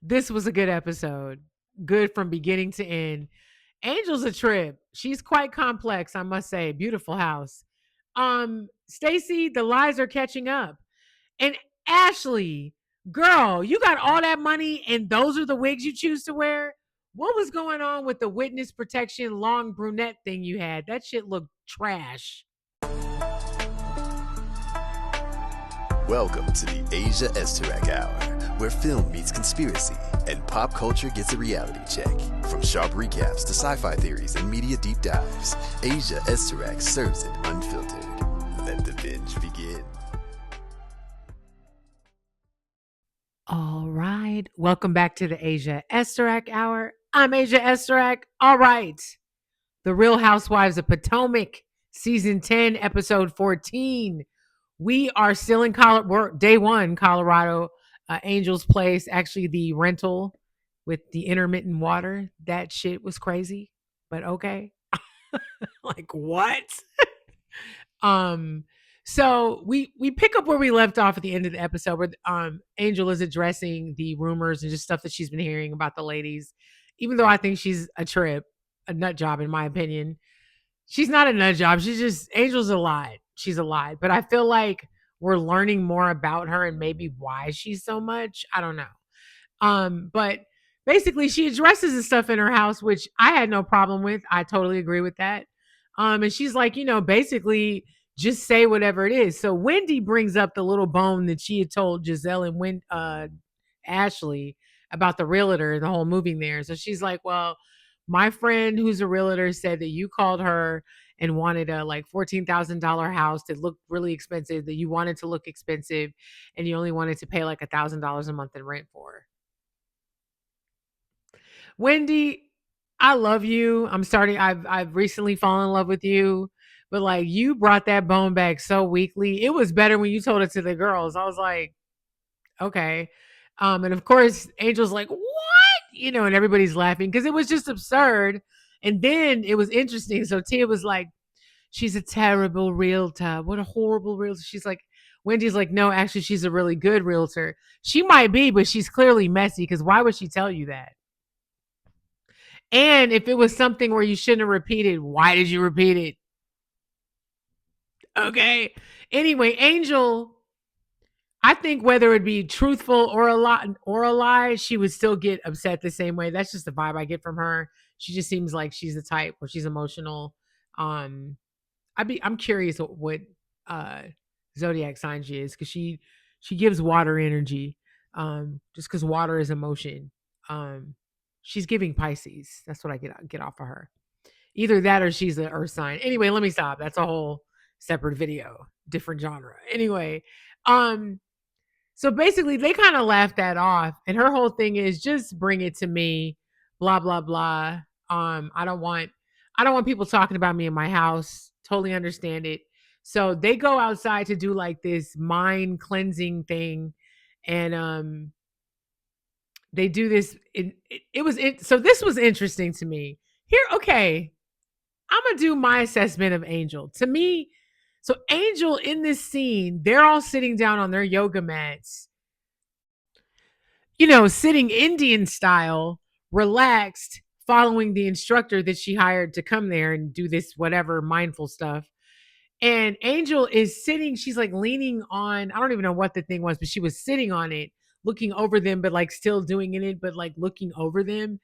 This was a good episode. Good from beginning to end. Angel's a trip. She's quite complex, I must say. Beautiful house. Stacy, the lies are catching up. And Ashley, girl, you got all that money and those are the wigs you choose to wear? What was going on with the witness protection long brunette thing you had? That shit looked trash. Welcome to the Asia Esterak Hour, where film meets conspiracy and pop culture gets a reality check. From sharp recaps to sci-fi theories and media deep dives, Asia Esterak serves it unfiltered. Let the binge begin. All right. Welcome back to the Asia Esterak Hour. I'm Asia Esterak. All right. The Real Housewives of Potomac, Season 10, Episode 14. We are still in day one, Colorado, Angel's Place. Actually, the rental with the intermittent water. That shit was crazy, but okay. Like what? So we pick up where we left off at the end of the episode, where Angel is addressing the rumors and just stuff that she's been hearing about the ladies. Even though I think she's a nut job in my opinion. She's not a nut job. Angel's a lie. She's a lie. But I feel like we're learning more about her and maybe why she's so much. I don't know. But basically she addresses the stuff in her house, which I had no problem with. I totally agree with that. And she's like, basically just say whatever it is. So Wendy brings up the little bone that she had told Giselle and Ashley about the realtor and the whole moving there. So she's like, well, my friend who's a realtor said that you called her and wanted a like $14,000 house that looked really expensive, that you wanted to look expensive, and you only wanted to pay like $1,000 a month in rent for. Wendy, I love you. I've recently fallen in love with you, but like you brought that bone back so weakly. It was better when you told it to the girls. I was like, okay. And of course, Angel's like, what? And everybody's laughing because it was just absurd. And then it was interesting. So Tia was like, she's a terrible realtor. What a horrible realtor. Wendy's like, no, actually, she's a really good realtor. She might be, but she's clearly messy because why would she tell you that? And if it was something where you shouldn't have repeated, why did you repeat it? Okay. Anyway, Angel, I think whether it be truthful or a lie, she would still get upset the same way. That's just the vibe I get from her. She just seems like she's the type where she's emotional. I'm curious what zodiac sign she is because she gives water energy. Just because water is emotion. She's giving Pisces. That's what I get off of her. Either that or she's an earth sign. Anyway, let me stop. That's a whole separate video, different genre. Anyway, so basically they kind of laughed that off, and her whole thing is just bring it to me, blah blah blah. I don't want people talking about me in my house. Totally understand it. So they go outside to do like this mind cleansing thing, and they do this. So this was interesting to me. Here, okay, I'm gonna do my assessment of Angel. To me, so Angel in this scene, they're all sitting down on their yoga mats, sitting Indian style, relaxed, following the instructor that she hired to come there and do this whatever mindful stuff. And Angel is sitting, she's like leaning on, I don't even know what the thing was, but she was sitting on it, looking over them, but like still doing it, but like looking over them.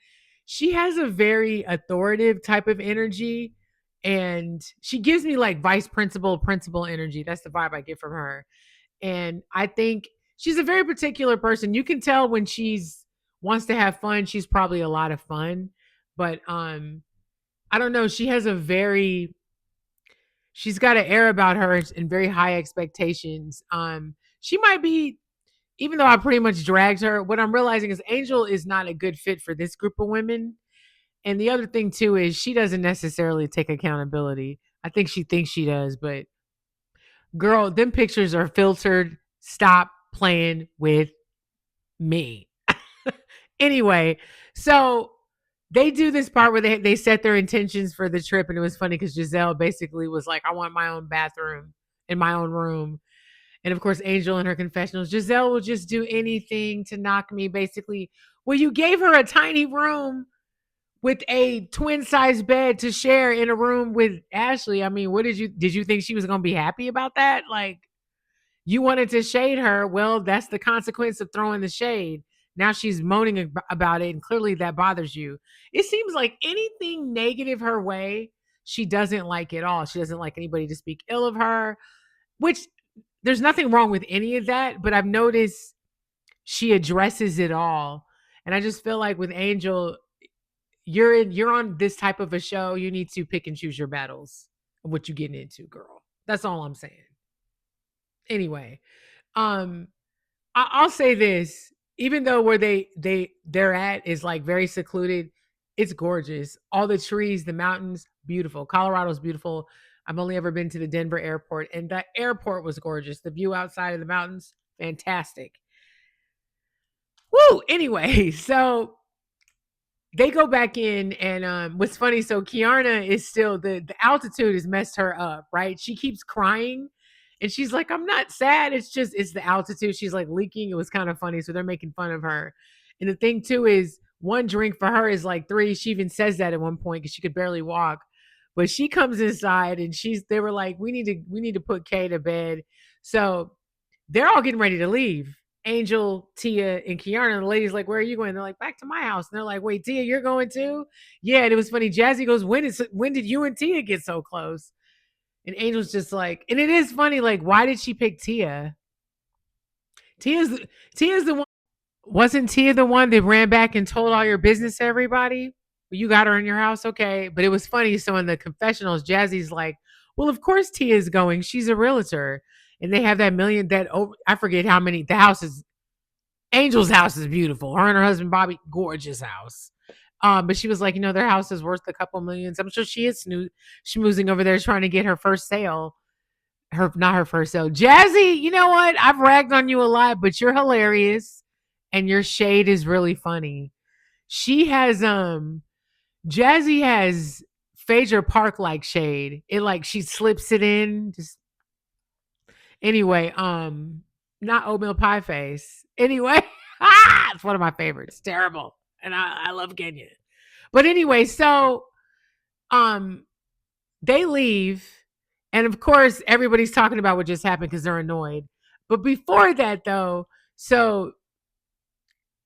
She has a very authoritative type of energy. And she gives me like vice principal energy. That's the vibe I get from her. And I think she's a very particular person. You can tell when she's wants to have fun, she's probably a lot of fun. But I don't know. She's got an air about her and very high expectations. She might be, even though I pretty much dragged her, what I'm realizing is Angel is not a good fit for this group of women. And the other thing too is she doesn't necessarily take accountability. I think she thinks she does, but girl, them pictures are filtered. Stop playing with me. Anyway, so they do this part where they set their intentions for the trip, and it was funny because Giselle basically was like, I want my own bathroom in my own room. And of course, Angel in her confessionals, Giselle will just do anything to knock me, basically. Well, you gave her a tiny room with a twin size bed to share in a room with Ashley. I mean, what did you think she was going to be happy about that? Like, you wanted to shade her. Well, that's the consequence of throwing the shade. Now she's moaning about it, and clearly that bothers you. It seems like anything negative her way, she doesn't like at all. She doesn't like anybody to speak ill of her, which there's nothing wrong with any of that, but I've noticed she addresses it all. And I just feel like with Angel, you're on this type of a show. You need to pick and choose your battles of what you getting into, girl. That's all I'm saying. Anyway, um, I'll say this: even though where they're at is like very secluded, it's gorgeous. All the trees, the mountains, beautiful. Colorado's beautiful. I've only ever been to the Denver airport, and the airport was gorgeous. The view outside of the mountains, fantastic. Woo! Anyway, so they go back in, and what's funny, so Kiarna is still the altitude has messed her up, right? She keeps crying, and she's like, I'm not sad, it's the altitude. She's like leaking. It was kind of funny, so they're making fun of her. And the thing too is, one drink for her is like three. She even says that at one point because she could barely walk. But she comes inside, and they were like, we need to put Kay to bed. So they're all getting ready to leave. Angel, Tia, and Kiana. And the lady's like, where are you going? They're like, back to my house. And they're like, wait, Tia, you're going too? Yeah. And it was funny. Jazzy goes, when did you and Tia get so close? And Angel's just like, and it is funny, like, why did she pick Tia? Tia's Tia's the one. Wasn't Tia the one that ran back and told all your business to everybody? You got her in your house, okay. But it was funny. So in the confessionals, Jazzy's like, well, of course Tia's going. She's a realtor. And they have that million that I forget how many. The house is Angel's house is beautiful. Her and her husband Bobby, gorgeous house. But she was like, their house is worth a couple millions. I'm sure she is schmoozing over there trying to get her first sale. Not her first sale. Jazzy, you know what? I've ragged on you a lot, but you're hilarious, and your shade is really funny. She has Jazzy has Phaedra Park like shade. It like she slips it in. Just anyway, not oatmeal pie face. Anyway, it's one of my favorites. Terrible. And I love Kenya. But anyway, so um they leave, and of course everybody's talking about what just happened because they're annoyed. But before that though, so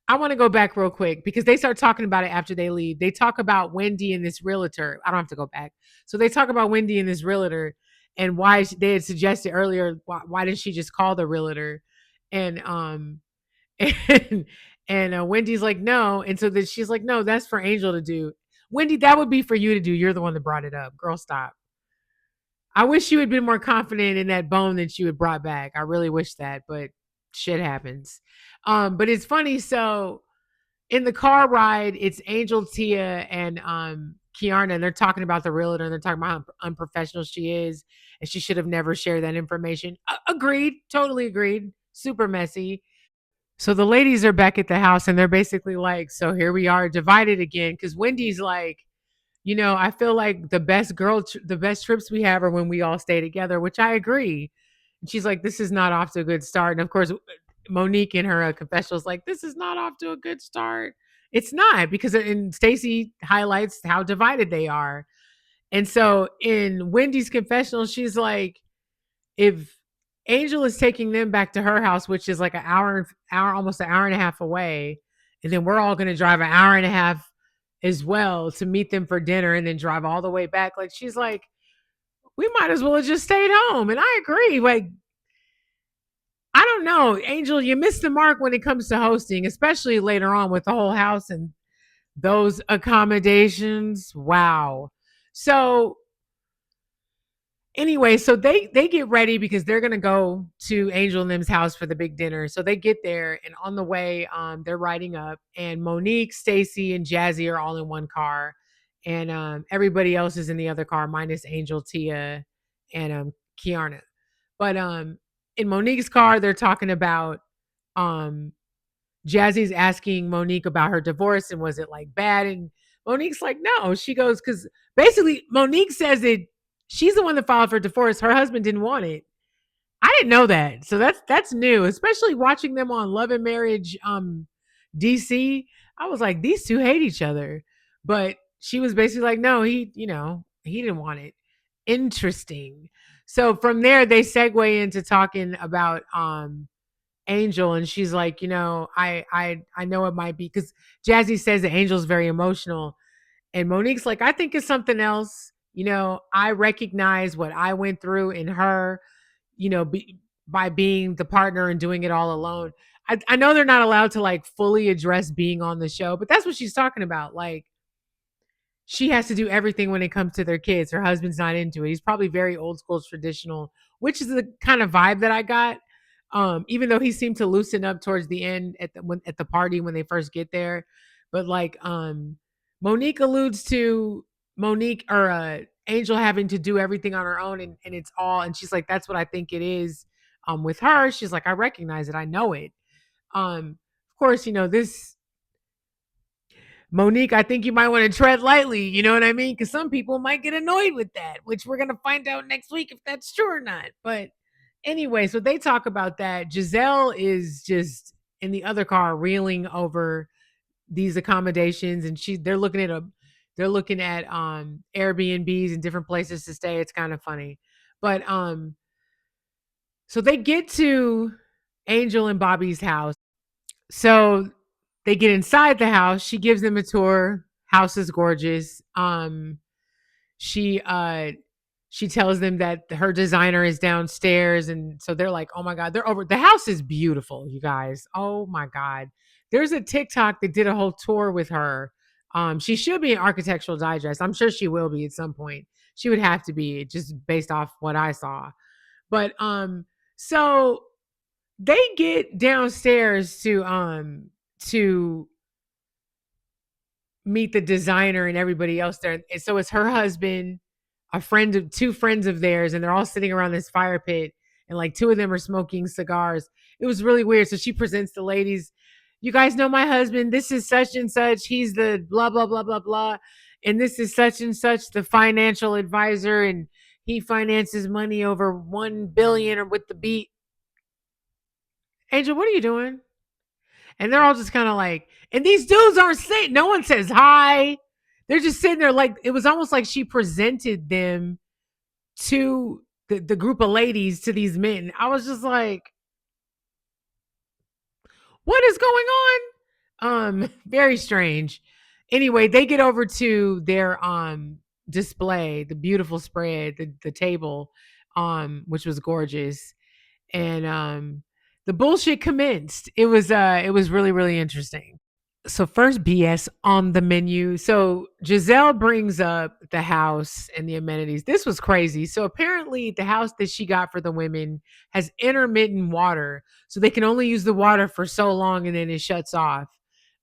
I want to go back real quick because they start talking about it after they leave. They talk about Wendy and this realtor. I don't have to go back. So they talk about Wendy and this realtor, and why they had suggested earlier, why didn't she just call the realtor? And and Wendy's like, no. And so then she's like, no, that's for Angel to do. Wendy, that would be for you to do. You're the one that brought it up. Girl, stop. I wish you had been more confident in that bone that you had brought back. I really wish that, but shit happens. But it's funny. So in the car ride, it's Angel, Tia, and Kiarna, and they're talking about the realtor, and they're talking about how unprofessional she is, and she should have never shared that information. Agreed. Totally agreed. Super messy. So the ladies are back at the house, and they're basically like, so here we are divided again. Because Wendy's like, I feel like the best trips we have are when we all stay together, which I agree. And she's like, this is not off to a good start. And of course, Monique in her confessional is like, this is not off to a good start. It's not, because and Stacey highlights how divided they are. And so in Wendy's confessional, she's like, if Angel is taking them back to her house, which is like almost an hour and a half away, and then we're all going to drive an hour and a half as well to meet them for dinner and then drive all the way back. Like, she's like, we might as well have just stayed home. And I agree. Like, I don't know, Angel, you missed the mark when it comes to hosting, especially later on with the whole house and those accommodations. Wow. So anyway, so they get ready because they're gonna go to Angel and them's house for the big dinner. So they get there, and on the way, they're riding up, and Monique, Stacy, and Jazzy are all in one car, and everybody else is in the other car minus Angel, Tia, and Kiarna. But in Monique's car, they're talking about um Jazzy's asking Monique about her divorce and was it like bad? And Monique's like, no. She goes, because basically Monique says that she's the one that filed for divorce. Her husband didn't want it. I didn't know that. So that's new, especially watching them on Love and Marriage DC. I was like, these two hate each other. But she was basically like, no, he didn't want it. Interesting. So from there they segue into talking about Angel, and she's like, I know it might be because Jazzy says that Angel's very emotional, and Monique's like, I think it's something else. I recognize what I went through in her, by being the partner and doing it all alone. I know they're not allowed to like fully address being on the show, but that's what she's talking about. Like, she has to do everything when it comes to their kids. Her husband's not into it. He's probably very old school traditional, which is the kind of vibe that I got. Even though he seemed to loosen up towards the end at the party when they first get there. But like Monique alludes to Monique or Angel having to do everything on her own, and it's all, and she's like, that's what I think it is. With her, she's like, I recognize it, I know it. Of course, this Monique, I think you might want to tread lightly. You know what I mean? Because some people might get annoyed with that, which we're going to find out next week if that's true or not. But anyway, so they talk about that. Giselle is just in the other car reeling over these accommodations, and they're looking at Airbnbs and different places to stay. It's kind of funny. But so they get to Angel and Bobby's house. So they get inside the house. She gives them a tour. House is gorgeous. She she tells them that her designer is downstairs, and so they're like, "Oh my god, they're over." The house is beautiful, you guys. Oh my god. There's a TikTok that did a whole tour with her. She should be an Architectural Digest. I'm sure she will be at some point. She would have to be, just based off what I saw. But so they get downstairs to meet the designer and everybody else there. And so it's her husband, a friend of two friends of theirs, and they're all sitting around this fire pit, and like two of them are smoking cigars. It was really weird. So she presents the ladies. You guys know my husband. This is such and such. He's the blah blah blah blah blah. And this is such and such, the financial advisor, and he finances money over 1 billion or with the beat. Angel, what are you doing? And they're all just kind of like, and these dudes aren't saying, no one says hi. They're just sitting there like, it was almost like she presented them to the group of ladies, to these men. I was just like, what is going on? Very strange. Anyway, they get over to their display, the beautiful spread, the table, which was gorgeous. And the bullshit commenced. It was really, really interesting. So first BS on the menu. So Giselle brings up the house and the amenities. This was crazy. So apparently the house that she got for the women has intermittent water. So they can only use the water for so long and then it shuts off.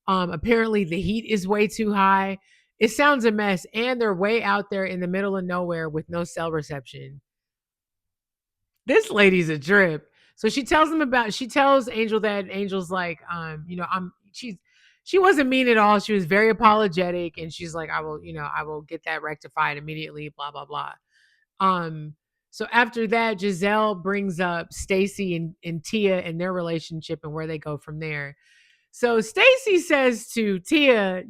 Apparently the heat is way too high. It sounds a mess. And they're way out there in the middle of nowhere with no cell reception. This lady's a drip. So she tells Angel that Angel's like, she wasn't mean at all. She was very apologetic, and she's like, I will get that rectified immediately, blah, blah, blah. Um, so after that, Giselle brings up Stacy and Tia and their relationship and where they go from there. So Stacy says to Tia,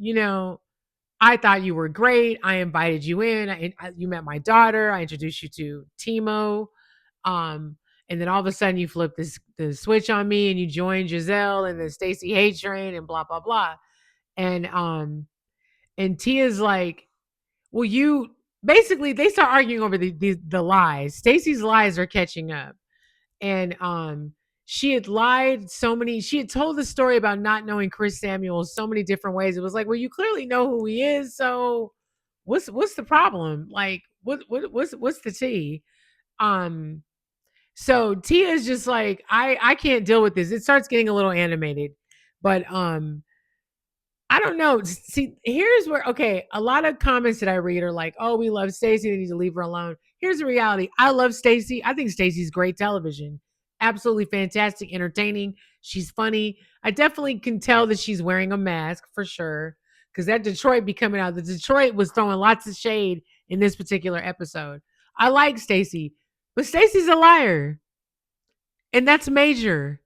I thought you were great. I invited you in. You met my daughter. I introduced you to Timo. Um, and then all of a sudden you flip the switch on me and you join Giselle and the Stacey hate train and blah blah blah. And Tia's like, well, you basically they start arguing over the lies. Stacey's lies are catching up. And she had lied she had told the story about not knowing Chris Samuel so many different ways. It was like, well, you clearly know who he is, so what's the problem? Like, what's the tea? Um so Tia's just like, I can't deal with this. It starts getting a little animated. But I don't know. See, here's where, okay, a lot of comments that I read are like, oh, we love Stacey, they need to leave her alone. Here's the reality. I love Stacey. I think Stacey's great television. Absolutely fantastic, entertaining. She's funny. I definitely can tell that she's wearing a mask for sure. Because that Detroit be coming out. The Detroit was throwing lots of shade in this particular episode. I like Stacey, but Stacey's a liar. And that's major.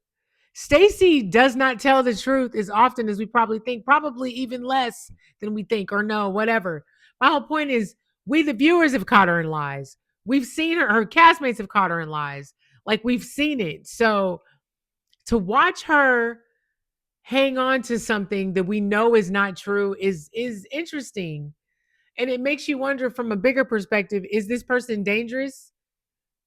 Stacy does not tell the truth as often as we probably think, probably even less than we think or know, whatever. My whole point is we, the viewers, have caught her in lies. We've seen her castmates have caught her in lies. Like we've seen it. So to watch her hang on to something that we know is not true is interesting. And it makes you wonder from a bigger perspective, is this person dangerous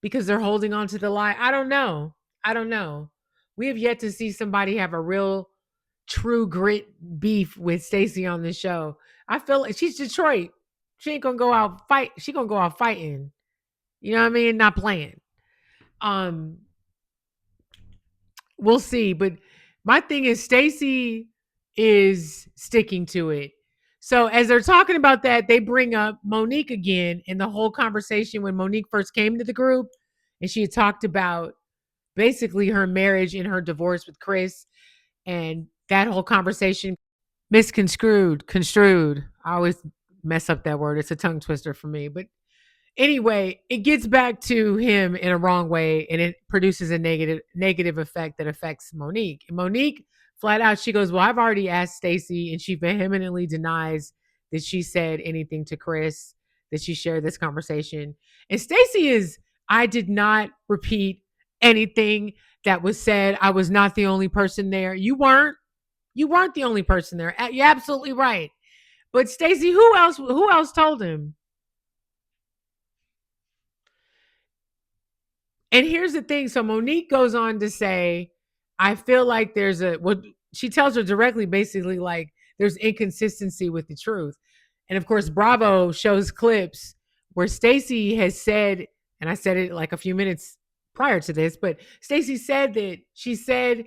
because they're holding on to the lie? I don't know. I don't know. We have yet to see somebody have a real true grit beef with Stacey on the show. I feel like she's Detroit. She ain't gonna go out fight. She gonna go out fighting. You know what I mean? Not playing. Um, we'll see. But my thing is Stacey is sticking to it. So as they're talking about that, they bring up Monique again in the whole conversation when Monique first came to the group and she had talked about basically her marriage and her divorce with Chris and that whole conversation misconstrued, construed. I always mess up that word. It's a tongue twister for me. But anyway, it gets back to him in a wrong way and it produces a negative effect that affects Monique. And Monique flat out, she goes, well, I've already asked Stacey, and she vehemently denies that she said anything to Chris, that she shared this conversation. And Stacey is, I did not repeat anything that was said. I was not the only person there. You weren't. You weren't the only person there. You're absolutely right. But Stacey, who else told him? And here's the thing. So Monique goes on to say, I feel like there's a, what she tells her directly, basically, like there's inconsistency with the truth. And of course, Bravo shows clips where Stacey has said, and I said it like a few minutes prior to this, but Stacey said that she said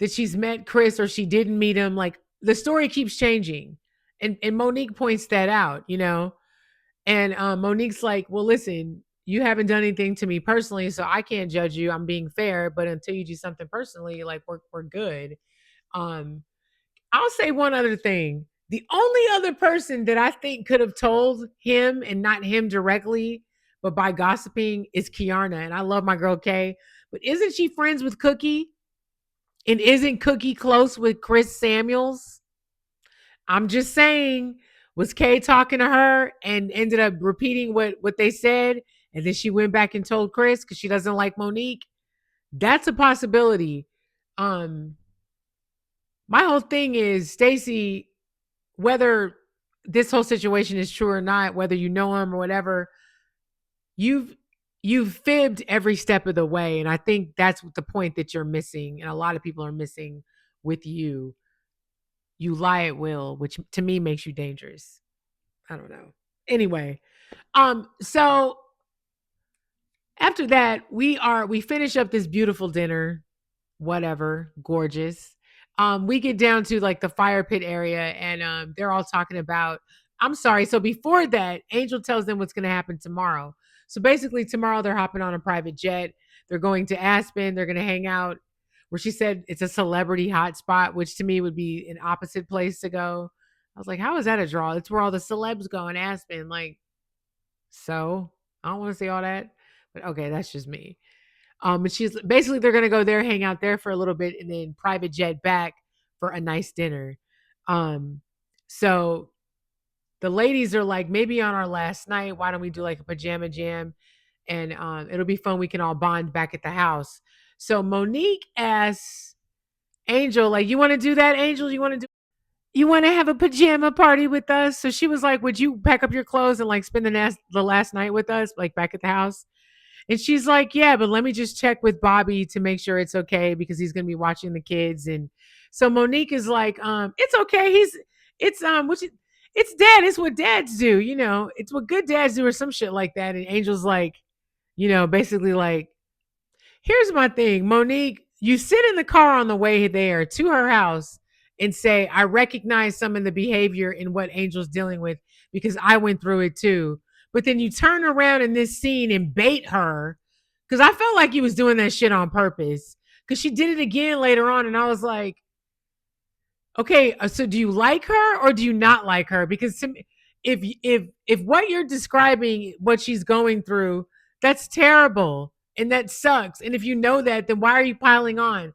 that she's met Chris or she didn't meet him. Like the story keeps changing. And Monique points that out, you know? And Monique's like, well, listen, you haven't done anything to me personally, so I can't judge you. I'm being fair, but until you do something personally, like we're good. Um, I'll say one other thing. The only other person that I think could have told him and not him directly, but by gossiping, is Kiarna. And I love my girl Kay, but isn't she friends with Cookie? And isn't Cookie close with Chris Samuels? I'm just saying, was Kay talking to her and ended up repeating what they said, and then she went back and told Chris because she doesn't like Monique? That's a possibility. Um, my whole thing is Stacey, whether this whole situation is true or not, whether you know him or whatever, you've you've fibbed every step of the way, and I think that's the point that you're missing, and a lot of people are missing with you. You lie at will, which to me makes you dangerous. I don't know. Anyway, so after that, we finish up this beautiful dinner, whatever, gorgeous. We get down to like the fire pit area, and they're all talking about. I'm sorry. So before that, Angel tells them what's going to happen tomorrow. So basically, tomorrow they're hopping on a private jet. They're going to Aspen. They're going to hang out where she said it's a celebrity hotspot, which to me would be an opposite place to go. I was like, how is that a draw? It's where all the celebs go in Aspen. Like, so I don't want to say all that, but okay, that's just me. And she's basically they're gonna go there, hang out there for a little bit, and then private jet back for a nice dinner. Um, so the ladies are like, maybe on our last night, why don't we do like a pajama jam? And it'll be fun. We can all bond back at the house. So Monique asks Angel, like, you want to do that, Angel? You want to have a pajama party with us? So she was like, would you pack up your clothes and like spend the last night with us, like back at the house? And she's like, yeah, but let me just check with Bobby to make sure it's okay because he's gonna be watching the kids. And so Monique is like, it's okay. It's it's dad, it's what dads do, you know, it's what good dads do or some shit like that. And Angel's like, you know, basically like, here's my thing, Monique, you sit in the car on the way there to her house and say, I recognize some of the behavior in what Angel's dealing with because I went through it too. But then you turn around in this scene and bait her because I felt like he was doing that shit on purpose because she did it again later on. And I was like, okay, so do you like her or do you not like her? Because to me, if what you're describing, what she's going through, that's terrible. And that sucks. And if you know that, then why are you piling on?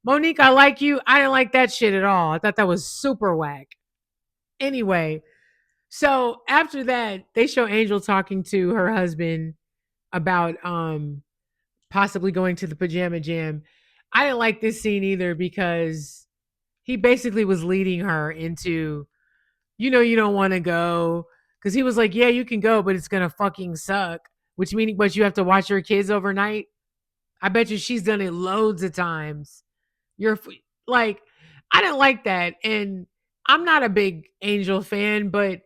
Monique, I like you. I didn't like that shit at all. I thought that was super whack. Anyway, so after that, they show Angel talking to her husband about possibly going to the pajama jam. I didn't like this scene either because he basically was leading her into, you don't want to go. Because he was like, yeah, you can go, but it's gonna fucking suck. Which meaning, but you have to watch your kids overnight. I bet you she's done it loads of times. You're like, I didn't like that. And I'm not a big Angel fan, but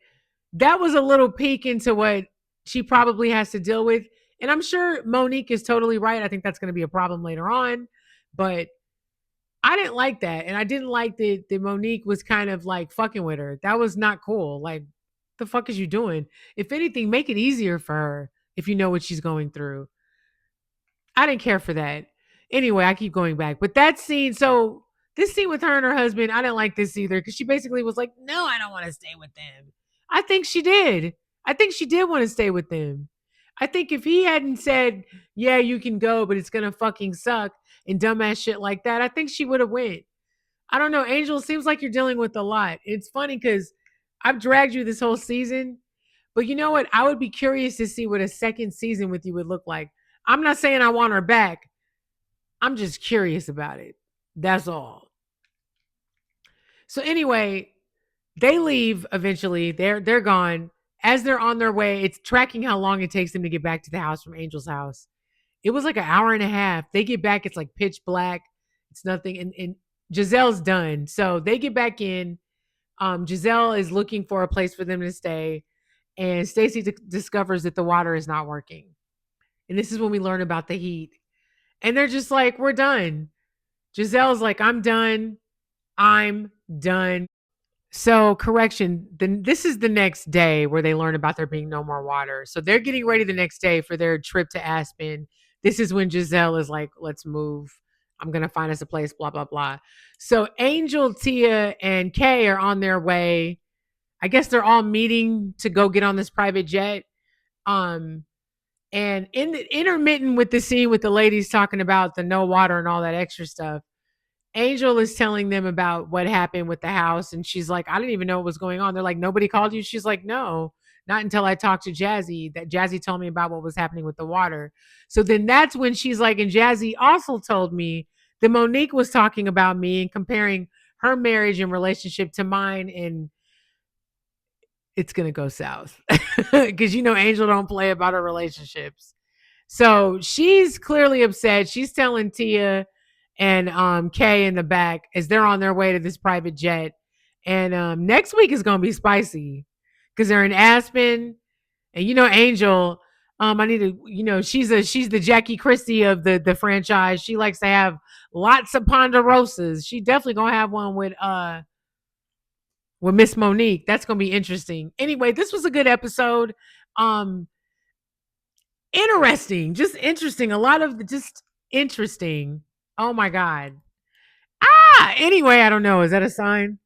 that was a little peek into what she probably has to deal with. And I'm sure Monique is totally right. I think that's going to be a problem later on. But I didn't like that. And I didn't like that Monique was kind of like fucking with her. That was not cool. Like, the fuck is you doing? If anything, make it easier for her if you know what she's going through. I didn't care for that. Anyway, I keep going back. But that scene, so this scene with her and her husband, I didn't like this either because she basically was like, no, I don't want to stay with them. I think she did. I think she did want to stay with them. I think if he hadn't said, yeah, you can go, but it's going to fucking suck and dumbass shit like that, I think she would have went. I don't know. Angel, seems like you're dealing with a lot. It's funny because I've dragged you this whole season, but you know what? I would be curious to see what a second season with you would look like. I'm not saying I want her back. I'm just curious about it. That's all. So anyway, they leave eventually. They're gone. As they're on their way, it's tracking how long it takes them to get back to the house from Angel's house. It was like an hour and a half. They get back, it's like pitch black. It's nothing. And Giselle's done. So they get back in. Giselle is looking for a place for them to stay. And Stacy discovers that the water is not working. And this is when we learn about the heat. And they're just like, we're done. Giselle's like, I'm done. I'm done. So, correction, then this is the next day where they learn about there being no more water. So they're getting ready the next day for their trip to Aspen. This is when Giselle is like, let's move. I'm going to find us a place, blah, blah, blah. So Angel, Tia, and Kay are on their way. I guess they're all meeting to go get on this private jet. And in the intermittent with the scene with the ladies talking about the no water and all that extra stuff, Angel is telling them about what happened with the house. And she's like, I didn't even know what was going on. They're like, nobody called you? She's like, no, not until I talked to Jazzy. That Jazzy told me about what was happening with the water. So then that's when she's like, and Jazzy also told me that Monique was talking about me and comparing her marriage and relationship to mine. And it's going to go south because, Angel don't play about her relationships. So she's clearly upset. She's telling Tia and Kay in the back as they're on their way to this private jet. And next week is going to be spicy because they're in Aspen. And, Angel, I need to, she's the Jackie Christie of the franchise. She likes to have lots of ponderosas. She definitely going to have one with Miss Monique. That's going to be interesting. Anyway, this was a good episode. Interesting, just interesting. A lot of just interesting. Oh my God. Anyway, I don't know. Is that a sign?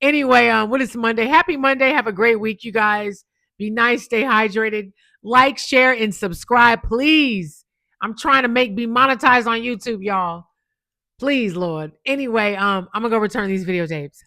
Anyway, what is Monday? Happy Monday. Have a great week, you guys. Be nice, stay hydrated. Like, share, and subscribe, please. I'm trying to be monetized on YouTube, y'all. Please, Lord. Anyway, I'm gonna go return these videotapes.